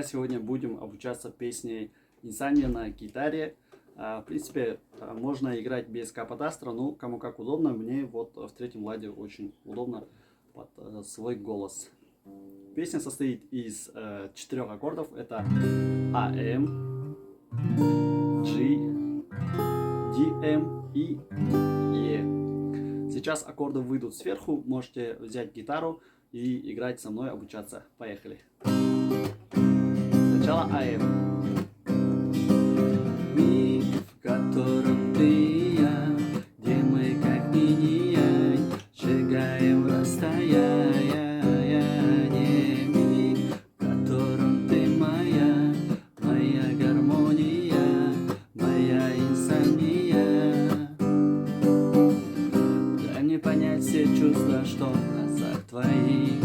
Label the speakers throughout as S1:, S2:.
S1: сегодня будем обучаться песне Insomnia на гитаре. В принципе, можно играть без капотастера, но кому как удобно. Мне вот в третьем ладе очень удобно под свой голос. Песня состоит из 4 аккордов. Это АМ, G, DM и E. Сейчас аккорды выйдут сверху. Можете взять гитару и играть со мной, обучаться. Поехали. Сначала АМ. Миг, в котором ты и я, где мы как инь-янь, сжигаем расстояние. Миг, в котором ты моя, моя гармония, моя инсомния. Дай мне понять все чувства, что в глазах твоих,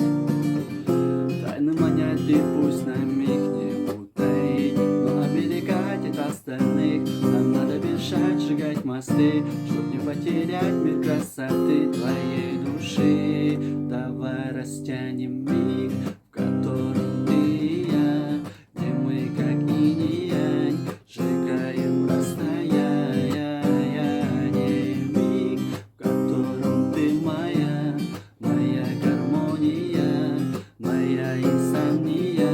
S1: тайны манят, и пусть на миг не утаить, но оберегать от остальных нам надо бежать, сжигать мосты, чтоб не потерять мир красоты твоей души. Давай растянем миг, в котором ты и я, где мы как инь-янь, сжигаем расстояние. Миг, в котором ты моя, моя гармония, моя инсомния.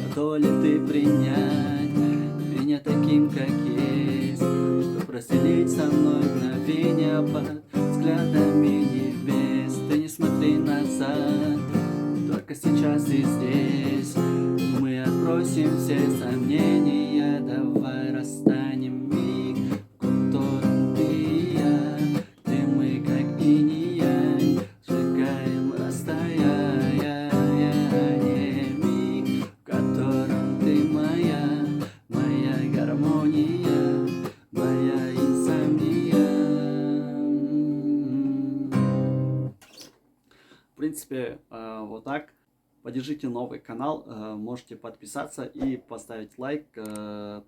S1: Готова ли ты принять меня таким, как есть, чтоб разделить со мной мгновения под взглядами небес? Ты не смотри назад, только сейчас и здесь мы отбросим все сомнения. Давай расстанем миг, в котором ты и я, где мы как инь-янь, сжигаем расстояние. Миг, в котором ты моя, моя гармония, моя инсомния. В принципе, вот так. Поддержите новый канал, можете подписаться и поставить лайк.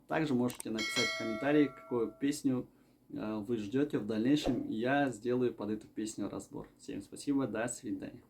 S1: Также можете написать в комментарии, какую песню вы ждете в дальнейшем. Я сделаю под эту песню разбор. Всем спасибо, до свидания.